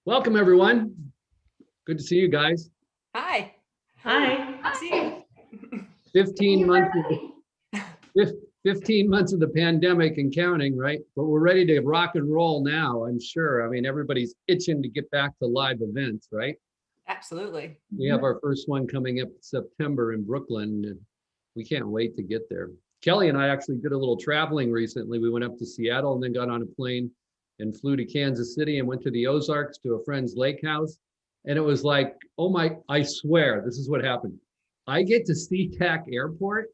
Welcome, everyone. Good to see you guys. Hi. Hi. Good to see you. 15 months, 15 months of the pandemic and counting, right? But we're ready to rock and roll now, I'm sure. I mean, everybody's itching to get back to live events, right? Absolutely. We have our first one coming up in September in Brooklyn, and we can't wait to get there. Kelly and I actually did a little traveling recently. We went up to Seattle and then got on a plane and flew to Kansas City and went to the Ozarks to a friend's lake house. And it was like, oh my, I swear, this is what happened. I get to SeaTac Airport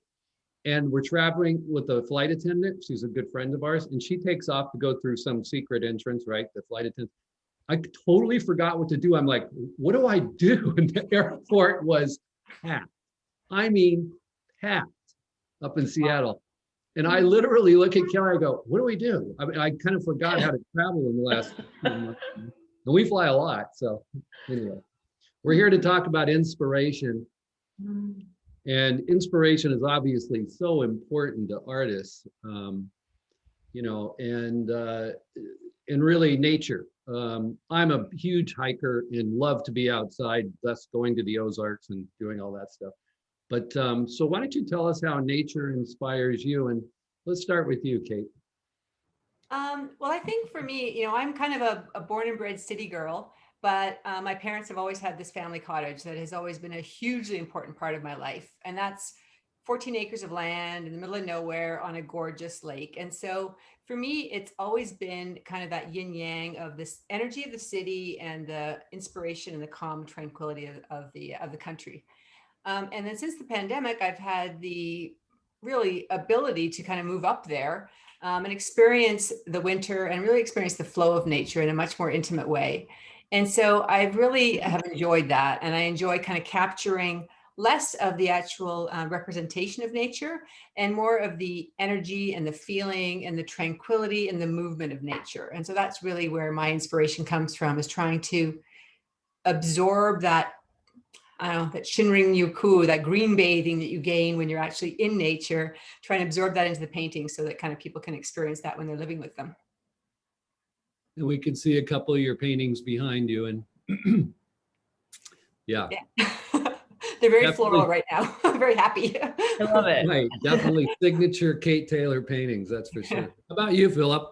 and we're traveling with a flight attendant. She's a good friend of ours, and she takes off to go through some secret entrance, right? The flight attendant. I totally forgot what to do. I'm like, what do I do? And the airport was packed. I mean, packed up in Seattle. And I literally look at Kelly, I go, what do we do? I mean, I kind of forgot how to travel in the last few months. And we fly a lot. So anyway, we're here to talk about inspiration. And inspiration is obviously so important to artists, you know, and really nature. I'm a huge hiker and love to be outside, thus going to the Ozarks and doing all that stuff. But so why don't you tell us how nature inspires you? And let's start with you, Kate. Well, I think for me, I'm kind of a born and bred city girl, but my parents have always had this family cottage that has always been a hugely important part of my life. And that's 14 acres of land in the middle of nowhere on a gorgeous lake. And so for me, it's always been kind of that yin yang of this energy of the city and the inspiration and the calm tranquility of the country. And then since the pandemic, I've had the really ability to kind of move up there and experience the winter and really experience the flow of nature in a much more intimate way. And so I really have enjoyed that. And I enjoy kind of capturing less of the actual representation of nature and more of the energy and the feeling and the tranquility and the movement of nature. And so that's really where my inspiration comes from, is trying to absorb that, I don't know, that Shinrin Yoku, that green bathing that you gain when you're actually in nature, trying to absorb that into the painting so that kind of people can experience that when they're living with them. And we can see a couple of your paintings behind you. And yeah. They're very definitely floral right now. I'm very happy. I love it. Right. Definitely signature Kate Taylor paintings. That's for sure. How about you, Philip?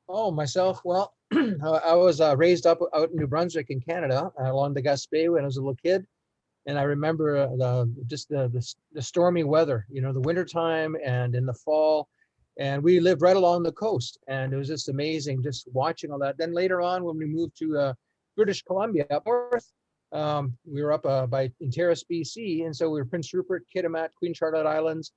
Oh, myself. Well, I was raised up out in New Brunswick in Canada along the Gaspé when I was a little kid. And I remember the stormy weather, the wintertime and in the fall. And we lived right along the coast. And it was just amazing just watching all that. Then later on, when we moved to British Columbia up north, we were up by in Terrace, BC. And so we were Prince Rupert, Kitimat, Queen Charlotte Islands.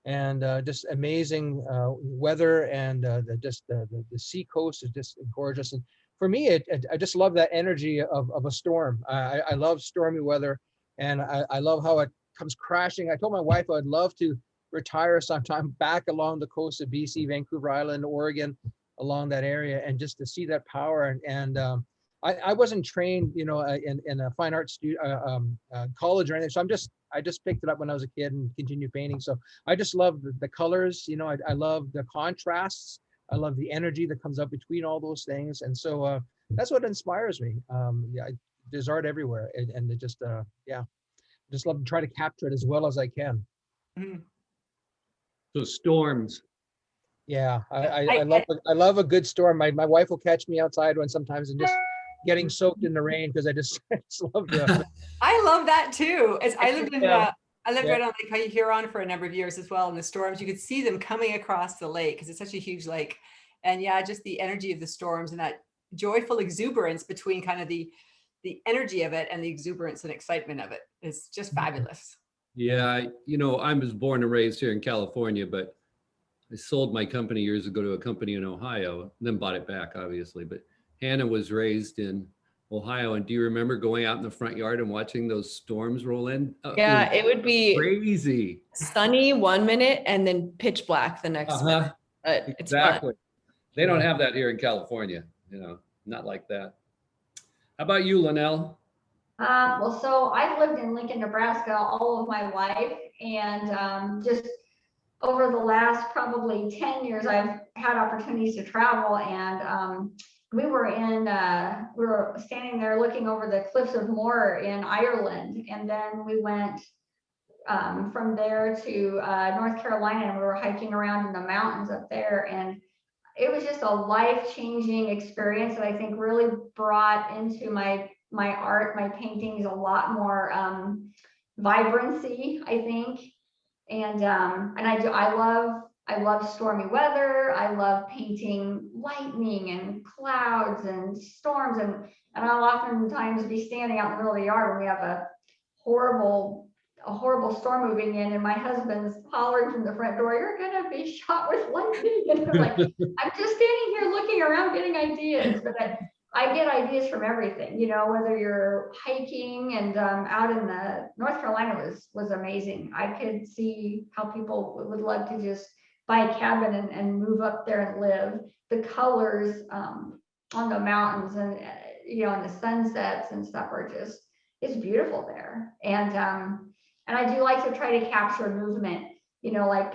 And just amazing weather, and the sea coast is just gorgeous. And for me, I just love that energy of a storm. I love stormy weather, and I love how it comes crashing. I told my wife I'd love to retire sometime back along the coast of BC, Vancouver Island, Oregon, along that area, and just to see that power. And I wasn't trained, in a fine arts college or anything, so I just picked it up when I was a kid and continued painting. So I just love the colors, I love the contrasts. I love the energy that comes up between all those things. And so that's what inspires me. There's art everywhere, and it just, just love to try to capture it as well as I can. So storms. Yeah, I love a good storm. My wife will catch me outside one sometimes and just getting soaked in the rain because I just love the. I love that too. As I lived in, I lived right on Lake Huron for a number of years as well. In the storms, you could see them coming across the lake because it's such a huge lake, and just the energy of the storms and that joyful exuberance between kind of the energy of it and the exuberance and excitement of it is just fabulous. Yeah, I was born and raised here in California, but I sold my company years ago to a company in Ohio, then bought it back, obviously. But Hannah was raised in Ohio. And do you remember going out in the front yard and watching those storms roll in? Yeah, it would be crazy. Sunny 1 minute and then pitch black the next minute. It's exactly. Fun. They don't have that here in California, not like that. How about you, Linnell? Well, so I've lived in Lincoln, Nebraska all of my life, and just over the last probably 10 years, I've had opportunities to travel, and we were standing there looking over the cliffs of Moher in Ireland, and then we went from there to North Carolina, and we were hiking around in the mountains up there, and it was just a life-changing experience that I think really brought into my art, my paintings, a lot more vibrancy, I think. And I love stormy weather. I love painting lightning and clouds and storms, and I'll oftentimes be standing out in the middle of the yard when we have a horrible storm moving in, and my husband's hollering from the front door, "You're gonna be shot with lightning." And I'm like, I'm just standing here looking around getting ideas. But I get ideas from everything, you know, whether you're hiking, and out in the North Carolina was amazing. I could see how people would love to just buy a cabin and move up there and live. The colors on the mountains, and you know, and the sunsets and stuff are just, it's beautiful there. And I do like to try to capture movement, you know, like,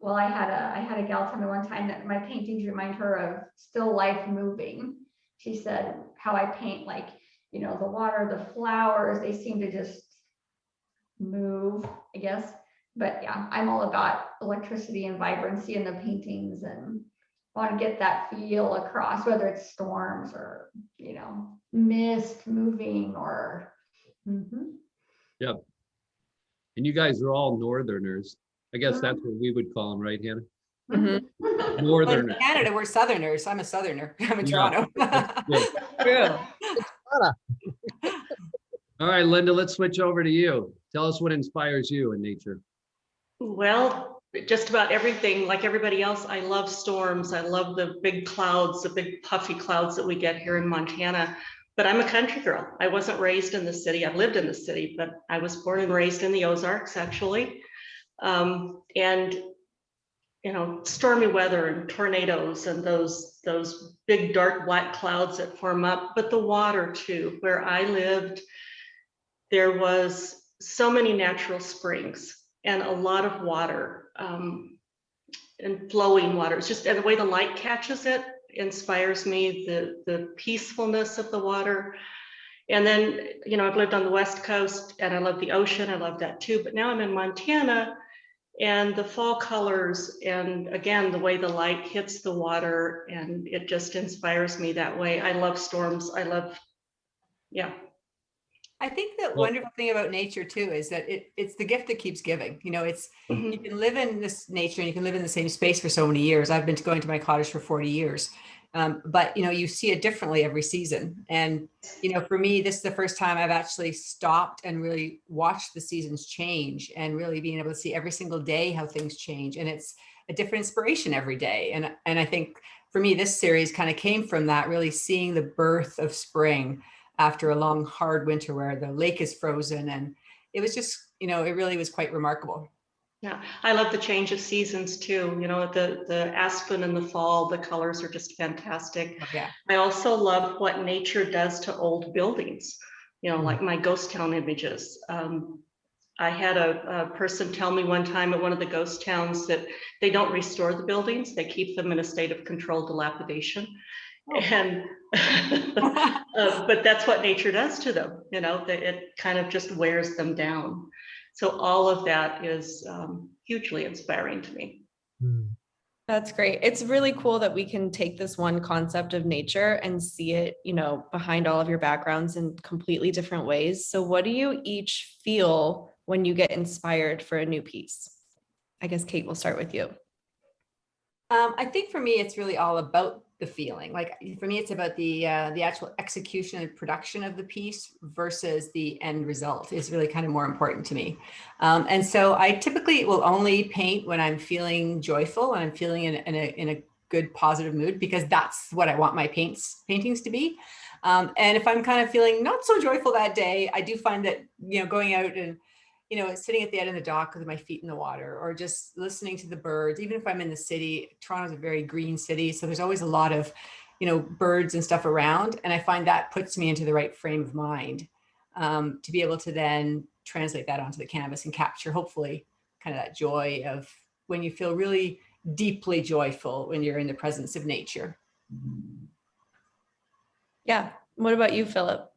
well, I had a gal tell me one time that my paintings remind her of still life moving. She said how I paint, like, you know, the water, the flowers, they seem to just move, I guess. But yeah, I'm all about electricity and vibrancy in the paintings, and want to get that feel across, whether it's storms or, you know, mist moving or. Yep. And you guys are all Northerners. I guess that's what we would call them, right, Hannah? Mhm. Well, in Northerners. Canada, we're Southerners. I'm a Southerner. I'm in Yeah. Toronto. Good. True. All right, Linda, let's switch over to you. Tell us what inspires you in nature. Well, just about everything. Like everybody else, I love storms. I love the big clouds, the big puffy clouds that we get here in Montana. But I'm a country girl. I wasn't raised in the city. I've lived in the city, but I was born and raised in the Ozarks, actually. And you know, stormy weather and tornadoes and those big dark black clouds that form up, but the water too. Where I lived, there was so many natural springs and a lot of water, and flowing water. It's just, and the way the light catches it inspires me, the peacefulness of the water. And then, you know, I've lived on the West Coast and I love the ocean. I love that too. But now I'm in Montana, and the fall colors, and again, the way the light hits the water, and it just inspires me that way. I love storms. I love, yeah. I think the Well- wonderful thing about nature too is that it's the gift that keeps giving. You know, it's, Mhm. you can live in this nature and you can live in the same space for so many years. I've been going to my cottage for 40 years. But you know, you see it differently every season. And you know, for me, this is the first time I've actually stopped and really watched the seasons change, and really being able to see every single day how things change. And it's a different inspiration every day. And I think for me, this series kind of came from that, really seeing the birth of spring after a long, hard winter where the lake is frozen. And it was just, you know, it really was quite remarkable. Yeah, I love the change of seasons too. You know, the aspen in the fall, the colors are just fantastic. Oh, yeah. I also love what nature does to old buildings, you know, like my ghost town images. I had a person tell me one time at one of the ghost towns that they don't restore the buildings, they keep them in a state of controlled dilapidation. Oh. And but that's what nature does to them, you know, it kind of just wears them down. So all of that is hugely inspiring to me. That's great. It's really cool that we can take this one concept of nature and see it, you know, behind all of your backgrounds in completely different ways. So what do you each feel when you get inspired for a new piece? I guess, Kate, we'll start with you. I think for me, it's really all about the feeling. Like for me, it's about the actual execution and production of the piece versus the end result is really kind of more important to me. And so I typically will only paint when I'm feeling joyful and I'm feeling in a good positive mood, because that's what I want my paintings to be. And if I'm kind of feeling not so joyful that day, I do find that, you know, going out and, you know, sitting at the end of the dock with my feet in the water, or just listening to the birds, even if I'm in the city. Toronto's a very green city, so there's always a lot of, you know, birds and stuff around. And I find that puts me into the right frame of mind to be able to then translate that onto the canvas and capture, hopefully, kind of that joy of when you feel really deeply joyful when you're in the presence of nature. Yeah. What about you, Philip?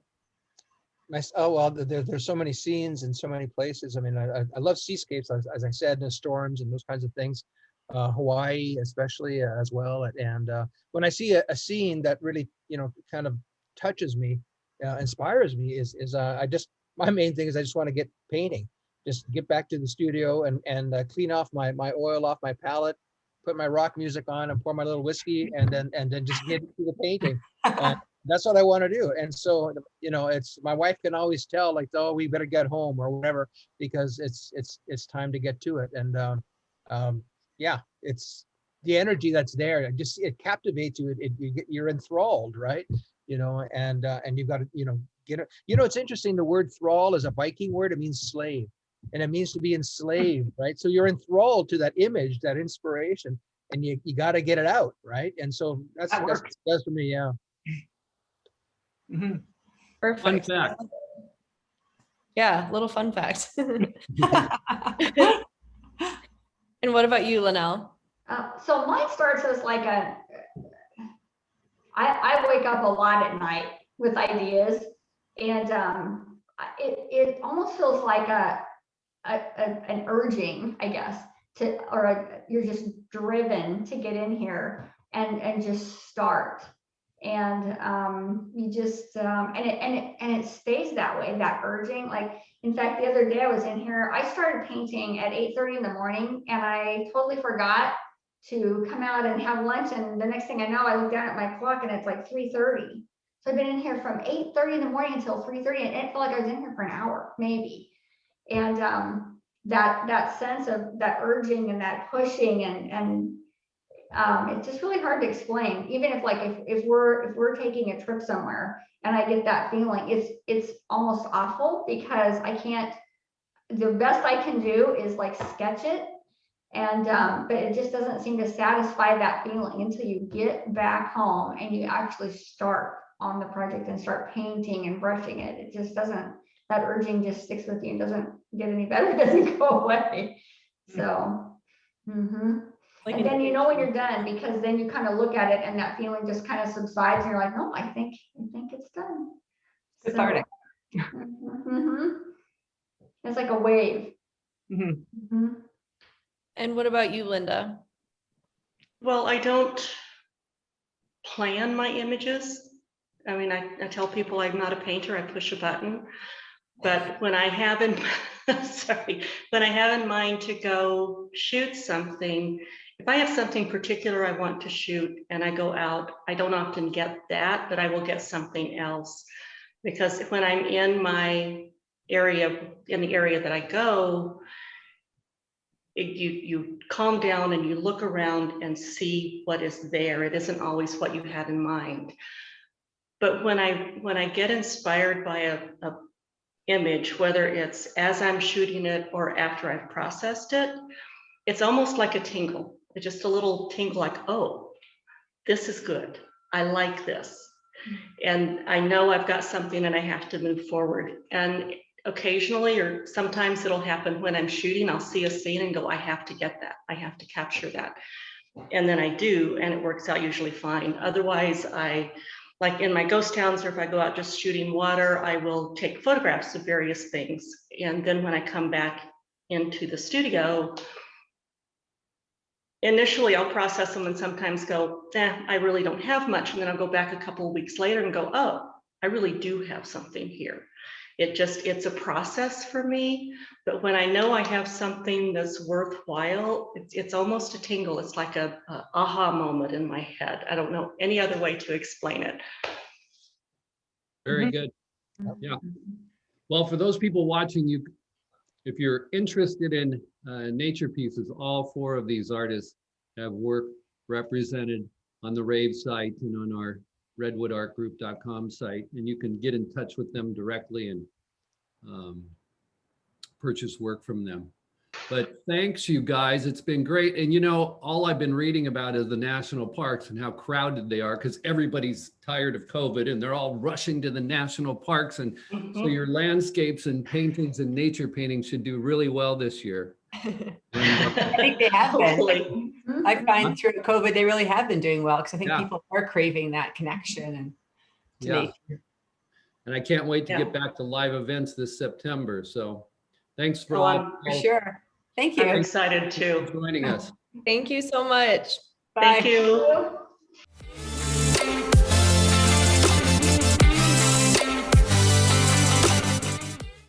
Oh, well, there's so many scenes and so many places. I mean, I love seascapes, as I said, and storms and those kinds of things. Hawaii, especially as well. And when I see a scene that really, kind of touches me, inspires me, is my main thing is I just want to get painting, just get back to the studio and clean off my oil off my palette, put my rock music on, and pour my little whiskey, and then just get to the painting. And that's what I want to do. And so, it's my wife can always tell, like, oh, we better get home or whatever, because it's time to get to it. And yeah, it's the energy that's there. It captivates you. You're enthralled, right? And you've got to, get it. It's interesting. The word thrall is a Viking word. It means slave, and it means to be enslaved, right? So you're enthralled to that image, that inspiration, and you got to get it out, right? And so that's for me. Yeah. Mhm. Perfect. Fun fact. Yeah, little fun fact. And what about you, Linnell? So mine starts as like I wake up a lot at night with ideas, and it almost feels like an urging, I guess, you're just driven to get in here and just start. And you just and it stays that way, that urging. Like, in fact, the other day I was in here, I started painting at 8:30 in the morning, and I totally forgot to come out and have lunch. And the next thing I know, I look down at my clock and it's like 3:30. So I've been in here from 8:30 in the morning until 3:30, and it felt like I was in here for an hour, maybe. And that sense of that urging and that pushing, and it's just really hard to explain. Even if we're taking a trip somewhere and I get that feeling, it's almost awful, because I can't. The best I can do is like sketch it, and but it just doesn't seem to satisfy that feeling until you get back home and you actually start on the project and start painting and brushing it. It just doesn't. That urging just sticks with you and doesn't get any better. It doesn't go away. So. Like, And then when you're done, because then you kind of look at it and that feeling just kind of subsides, and you're like, no, I think it's done. Cathartic. It's like a wave. and what about you, Linda? Well, I don't plan my images. I mean, I tell people I'm not a painter, I push a button. But when I have in when I have in mind to go shoot something, if I have something particular I want to shoot and I go out, I don't often get that, but I will get something else. Because when I'm in my area, in the area that I go, you calm down and you look around and see what is there. It isn't always what you had in mind. But when I get inspired by a image, whether it's as I'm shooting it or after I've processed it, it's almost like a tingle. It's just a little tingle, like, oh, this is good. I like this. And I know I've got something and I have to move forward. And occasionally, or sometimes it'll happen when I'm shooting, I'll see a scene and go, I have to get that. I have to capture that. And then I do, and it works out usually fine. Otherwise, like in my ghost towns, or if I go out just shooting water, I will take photographs of various things. And then when I come back into the studio, initially I'll process them and sometimes go, I really don't have much. And then I'll go back a couple of weeks later and go, oh, I really do have something here. It's a process for me. But when I know I have something that's worthwhile, it's almost a tingle. It's like a aha moment in my head. I don't know any other way to explain it. Very good. Yeah. Well, for those people watching, if you're interested in nature pieces, all four of these artists have work represented on the RAVE site and on our redwoodartgroup.com site, and you can get in touch with them directly and purchase work from them. But thanks, you guys. It's been great. And all I've been reading about is the national parks and how crowded they are, because everybody's tired of COVID and they're all rushing to the national parks. And so your landscapes and paintings and nature paintings should do really well this year. I think they have been. I find through COVID, they really have been doing well, because I think people are craving that connection. to Yeah. nature. And I can't wait to Yeah. get back to live events this September. So thanks for Oh, all For sure. Thank you. I'm excited for too. joining us. Thank you so much. Bye. Thank you. Thank you.